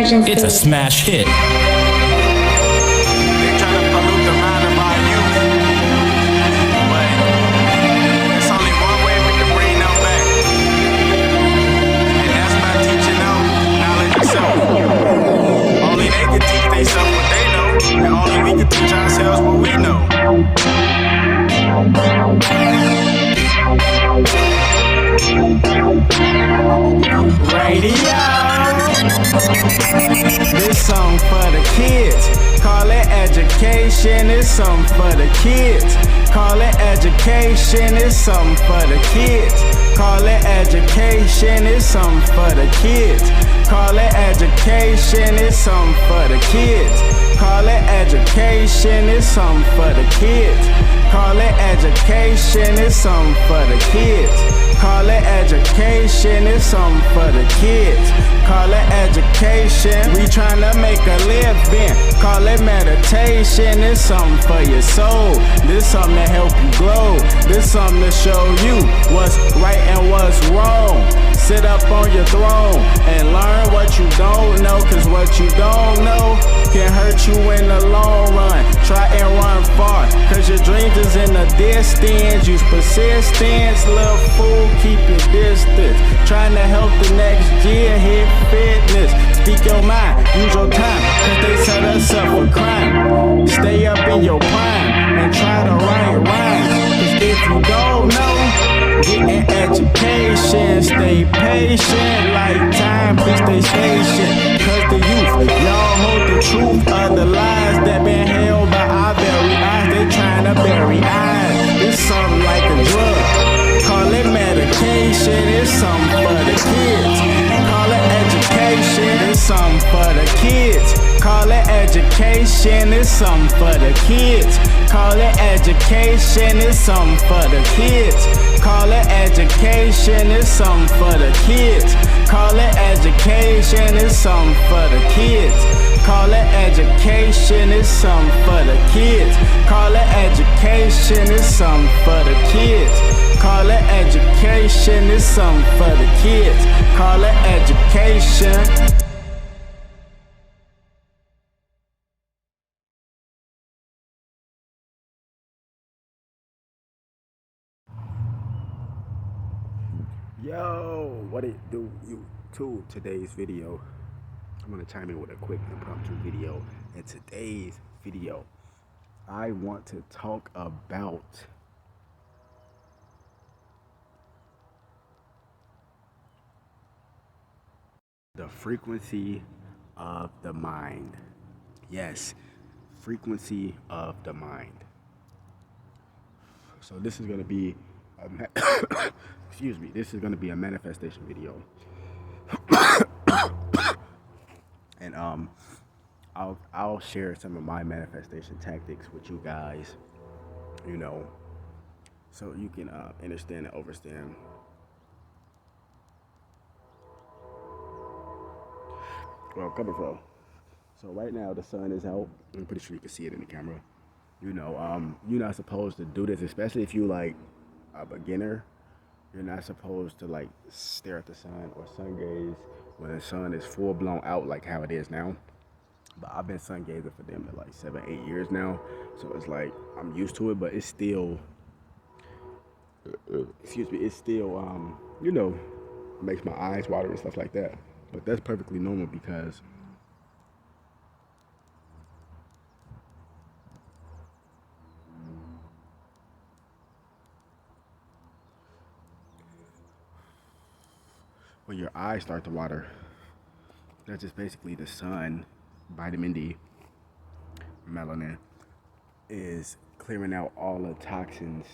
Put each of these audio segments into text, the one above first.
emergency. It's a smash hit. They try to pollute the mind of our youth, but there's only one way we can bring them back, and that's by teaching them knowledge itself. Only they can teach themselves what they know, and only we can teach ourselves what we know. Radio. This song for the kids. Call it education. It's something for the kids. Call it education. It's something for the kids. Call it education. It's something for the kids. Call it education. It's something for the kids. Call it education. It's something for the kids. Call it education. It's something for the kids. Call it education, it's something for the kids. Call it education, we tryna make a living. Call it meditation, it's something for your soul. This something to help you grow. This something to show you what's right and what's wrong. Sit up on your throne and learn what you don't know, cause what you don't know can hurt you in the long run. Try and run far, cause your dreams is in the distance. Use persistence, little fool, keep your distance. Trying to help the next year hit fitness. Speak your mind, use your time, cause they set us up for crime. Stay up in your prime and try to write rhymes, cause if you don't know, get an education. Stay patient, like time, please stay patient. Cause the youth, y'all hold the truth of the lies that been held by our very eyes. They trying to bury eyes. It's something like a drug. Call it medication. It's something for the kids. Call it education. It's something for the kids. Call it education. It's something for the kids. Call it education. It's something for the kids. Call it education. It's something for the kids. Call it education. It's something for the kids. Call it education. It's something for the kids. Call it education. It's something for the kids. Call it education. It's something for the kids. Call it education. Yo, what it do, YouTube? Today's video, I'm gonna chime in with a quick impromptu video. In today's video, I want to talk about the frequency of the mind. Yes, frequency of the mind. So this is gonna be excuse me, this is going to be a manifestation video. And I'll share some of my manifestation tactics with you guys, you know, so you can understand and overstand. Well, coming from. So right now the sun is out. I'm pretty sure you can see it in the camera. You know, you're not supposed to do this, especially if you like a beginner. You're not supposed to like stare at the sun or sun gaze when the sun is full blown out like how it is now. But I've been sun gazing for them for like 7-8 years now, so it's like I'm used to it. But it's still, excuse me, it's still you know, makes my eyes water and stuff like that. But that's perfectly normal because when your eyes start to water, that's just basically the sun, vitamin D, melanin, is clearing out all the toxins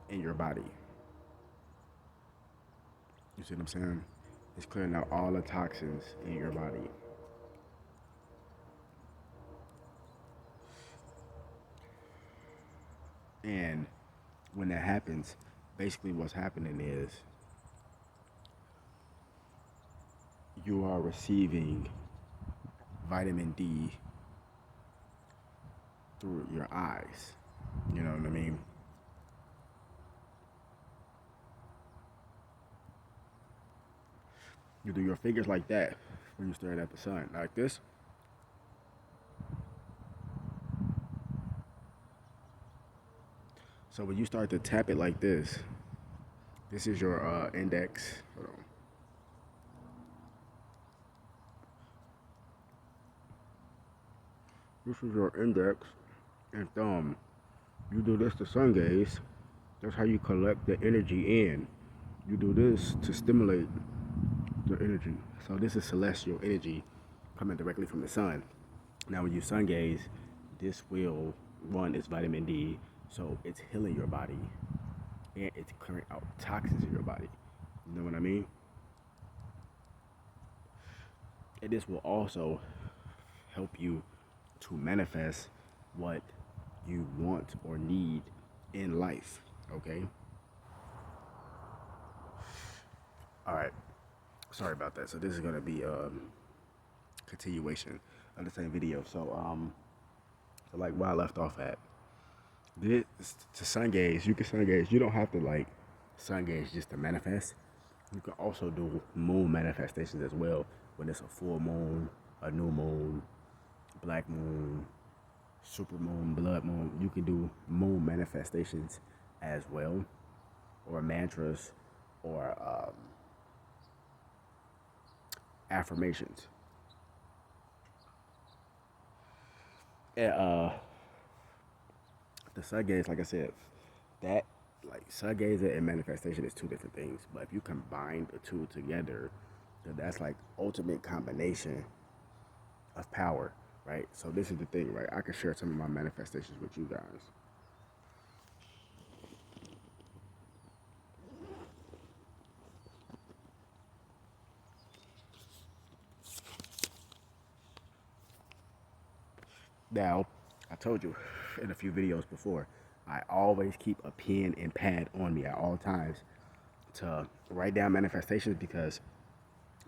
in your body. You see what I'm saying? It's clearing out all the toxins in your body. And when that happens, basically what's happening is you are receiving vitamin D through your eyes. You know what I mean? You do your fingers like that, when you're staring at the sun, like this. So when you start to tap it like this is your index. Hold on. This is your index and thumb. You do this to sun gaze. That's how you collect the energy in. You do this to stimulate the energy. So this is celestial energy coming directly from the sun. Now when you sun gaze, this will, one, is vitamin D, so it's healing your body and it's clearing out toxins in your body. You know what I mean? And this will also help you to manifest what you want or need in life, okay? All right, sorry about that. So this is gonna be a continuation of the same video. So like where I left off at, this to sun gaze, you can sun gaze. You don't have to like sun gaze just to manifest. You can also do moon manifestations as well. When it's a full moon, a new moon, black moon, super moon, blood moon, you can do moon manifestations as well, or mantras, or affirmations. And the sun gaze, like I said, that like sun gaze and manifestation is two different things. But if you combine the two together, then that's like ultimate combination of power, right? So this is the thing, right? I can share some of my manifestations with you guys. Now, I told you in a few videos before, I always keep a pen and pad on me at all times to write down manifestations, because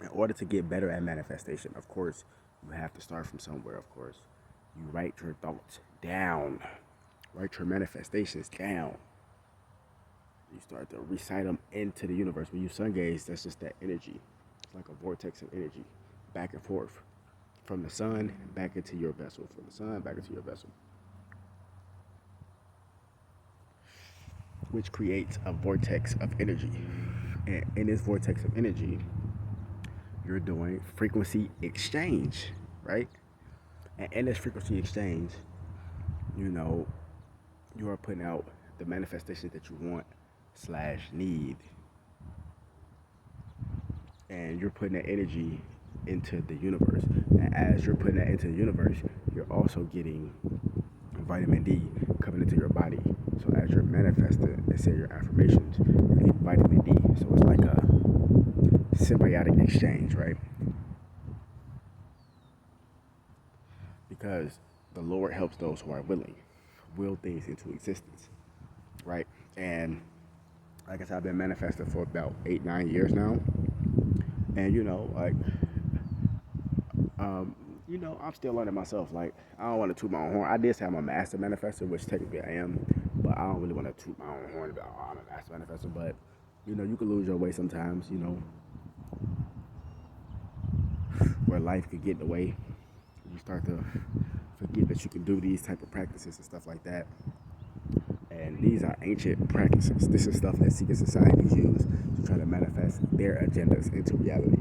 in order to get better at manifestation, of course, you have to start from somewhere, of course. You write your thoughts down. Write your manifestations down. You start to recite them into the universe. When you sun gaze, that's just that energy. It's like a vortex of energy, back and forth. From the sun, back into your vessel. From the sun, back into your vessel. Which creates a vortex of energy. And in this vortex of energy, you're doing frequency exchange, right? And in this frequency exchange, you know, you are putting out the manifestations that you want / need. And you're putting that energy into the universe. And as you're putting that into the universe, you're also getting vitamin D coming into your body. So as you're manifesting and saying your affirmations, you need vitamin D. So it's like a symbiotic exchange, right? Because the Lord helps those who are willing, will things into existence, right? And like I said, I've been manifesting for about 8-9 years now. And you know, like, you know, I'm still learning myself. Like, I don't want to toot my own horn. I did say I'm a master manifestor, which technically I am, but I don't really want to toot my own horn about, oh, I'm a master manifestor. But, you know, you can lose your way sometimes, you know, where life could get in the way. You start to forget that you can do these type of practices and stuff like that. And these are ancient practices. This is stuff that secret societies use to try to manifest their agendas into reality.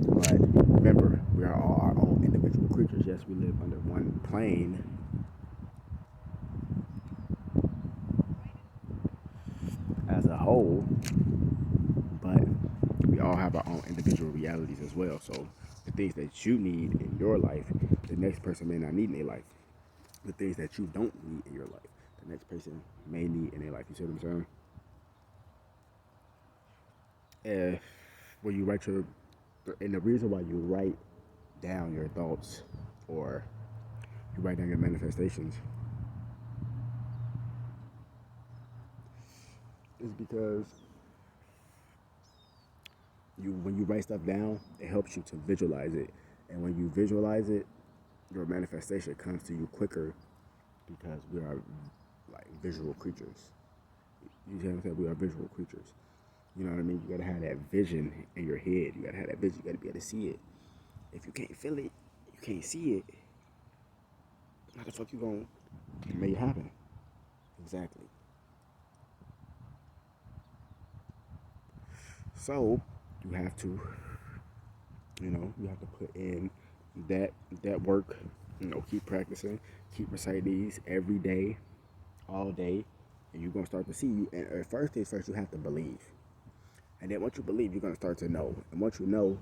But remember, we are all our own individual creatures. Yes, we live under one plane, as a whole, but we all have our own individual realities as well. So the things that you need in your life, the next person may not need in their life. The things that you don't need in your life, the next person may need in their life. You see what I'm saying? When you write your, and the reason why you write down your thoughts, or you write down your manifestations, is because when you write stuff down, it helps you to visualize it. And when you visualize it, your manifestation comes to you quicker, because we are like visual creatures. You see what I'm saying? We are visual creatures. You know what I mean? You gotta have that vision in your head. You gotta have that vision. You gotta be able to see it. If you can't feel it, you can't see it, how the fuck you gonna make it happen? Exactly. So you have to, you have to put in that work. Keep practicing, keep reciting these every day, all day, and you're gonna start to see. And first things first, you have to believe. And then once you believe, you're gonna start to know. And once you know,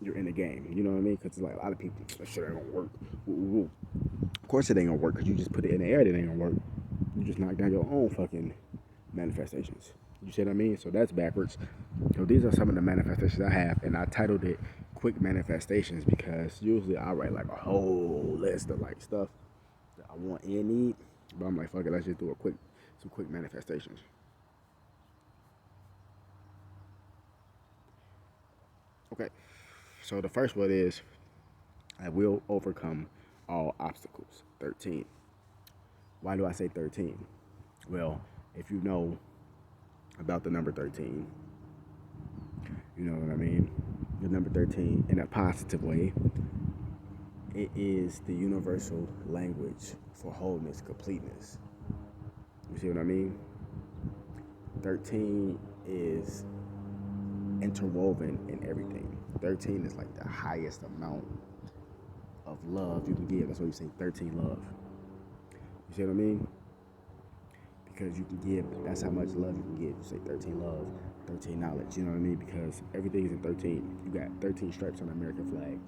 you're in the game. You know what I mean? Because like a lot of people, that shit ain't gonna work. Woo. Of course it ain't gonna work because you just put it in the air. That ain't gonna work. You just knock down your own fucking manifestations. You see what I mean? So that's backwards. So these are some of the manifestations I have, and I titled it "Quick Manifestations" because usually I write like a whole list of like stuff that I want and need. But I'm like, fuck it, let's just do some quick manifestations. Okay, so the first one is, I will overcome all obstacles. 13. Why do I say 13? Well, if you know about the number 13, you know what I mean? The number 13, in a positive way, it is the universal language for wholeness, completeness. You see what I mean? 13 is interwoven in everything. 13 is like the highest amount of love you can give. That's why you say 13 love. You see what I mean? Because you can give, that's how much love you can give. You say 13 love, 13 knowledge, you know what I mean? Because everything is in 13. You got 13 stripes on the American flag.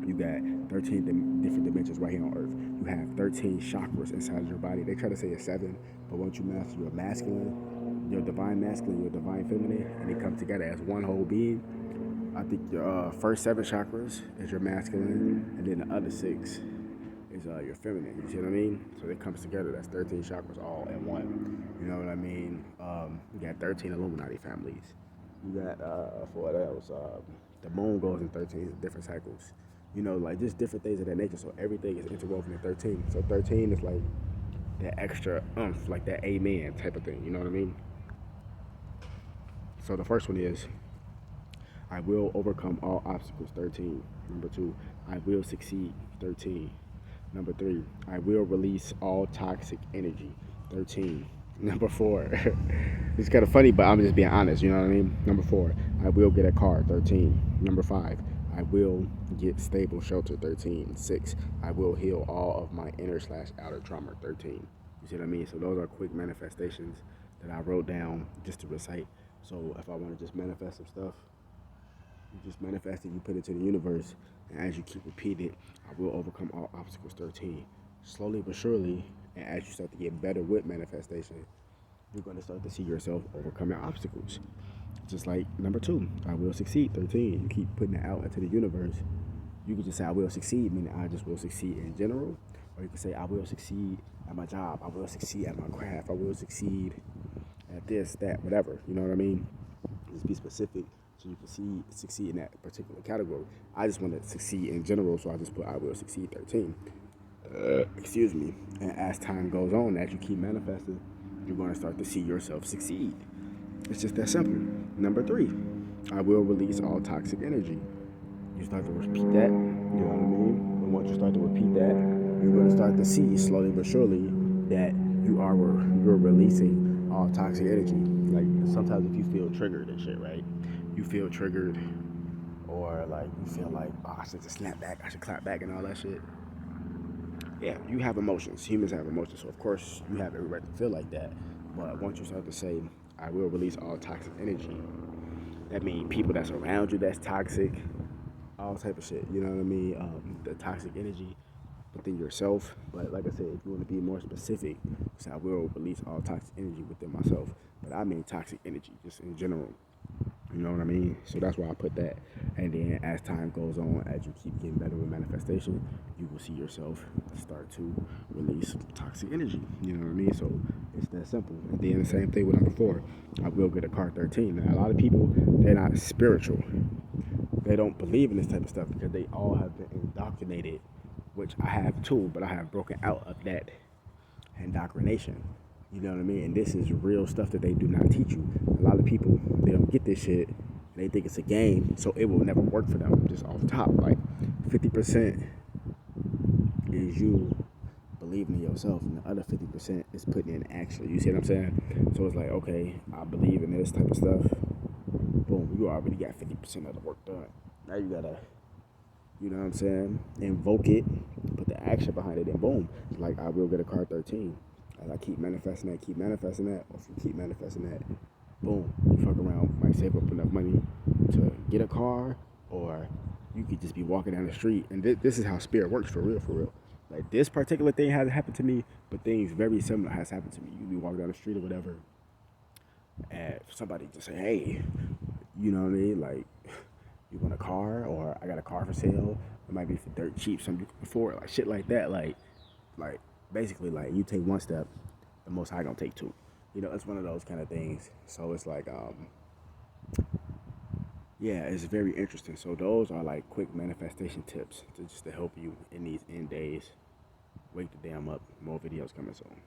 You got 13 different dimensions right here on Earth. You have 13 chakras inside your body. They try to say it's 7, but once you master your masculine, your divine masculine, your divine feminine, and they come together as one whole being, I think your first 7 chakras is your masculine, and then the other 6 is your feminine. You see what I mean? So it comes together. That's 13 chakras all in one. You know what I mean? You got 13 Illuminati families. You got what else? The moon goes in 13 different cycles. Like just different things of that nature. So everything is interwoven in 13. So 13 is like that extra oomph, like that amen type of thing. You know what I mean? So the first one is, I will overcome all obstacles. 13. Number 2, I will succeed. 13. Number 3, I will release all toxic energy. 13. Number 4, it's kind of funny, but I'm just being honest, you know what I mean? Number 4, I will get a car. 13. Number 5, I will get stable shelter. 13. 6, I will heal all of my inner/outer trauma. 13. You see what I mean? So those are quick manifestations that I wrote down just to recite. So if I want to just manifest some stuff, you just manifest it, you put it to the universe, and as you keep repeating it, I will overcome all obstacles. 13. Slowly but surely, and as you start to get better with manifestation, you're going to start to see yourself overcoming obstacles. Just like number 2, I will succeed. 13. You keep putting it out into the universe. You can just say, I will succeed, meaning I just will succeed in general. Or you can say, I will succeed at my job. I will succeed at my craft. I will succeed at this, that, whatever. You know what I mean? Just be specific so you can succeed in that particular category. I just want to succeed in general, so I just put I will succeed. 13. Excuse me. And as time goes on, as you keep manifesting, you're going to start to see yourself succeed. It's just that simple. Number 3, I will release all toxic energy. You start to repeat that, you know what I mean? And once you start to repeat that, you're going to start to see slowly but surely that you're releasing all toxic energy. Like sometimes if you feel triggered and shit, right? You feel triggered, or like you feel like, oh, I should just snap back, I should clap back and all that shit. Yeah, you have emotions. Humans have emotions, so of course you have every right to feel like that. But once you start to say, I will release all toxic energy, that means people that's around you that's toxic, all type of shit. You know what I mean? The toxic energy within yourself. But like I said, if you want to be more specific, say I will release all toxic energy within myself. But I mean toxic energy, just in general. You know what I mean? So that's why I put that. And then as time goes on, as you keep getting better with manifestation, you will see yourself start to release toxic energy. You know what I mean? So it's that simple. And then the same thing with number 4. I will get a car. 13. Now, a lot of people, they're not spiritual. They don't believe in this type of stuff because they all have been indoctrinated, which I have too, but I have broken out of that indoctrination. You know what I mean? And this is real stuff that they do not teach you. A lot of people, they don't get this shit and they think it's a game, so it will never work for them. Just off top, like 50% is you believing in yourself, and the other 50% is putting in action. You see what I'm saying? So it's like, okay, I believe in this type of stuff. Boom, you already got 50% of the work done. Now you gotta, you know what I'm saying, invoke it, put the action behind it, and boom, it's like I will get a car 13. As I keep manifesting that, or if you keep manifesting that, boom, you fuck around, might save up enough money to get a car, or you could just be walking down the street. And this is how spirit works, for real, for real. Like, this particular thing hasn't happened to me, but things very similar has happened to me. You be walking down the street or whatever, and somebody just say, hey, you know what I mean, like, you want a car, or I got a car for sale, it might be for dirt cheap, something you can afford, like shit like that. Like basically, like, you take one step, the Most High gonna take two. You know, it's one of those kind of things. So it's like, yeah, it's very interesting. So those are like quick manifestation tips to help you in these end days. Wake the damn up. More videos coming soon.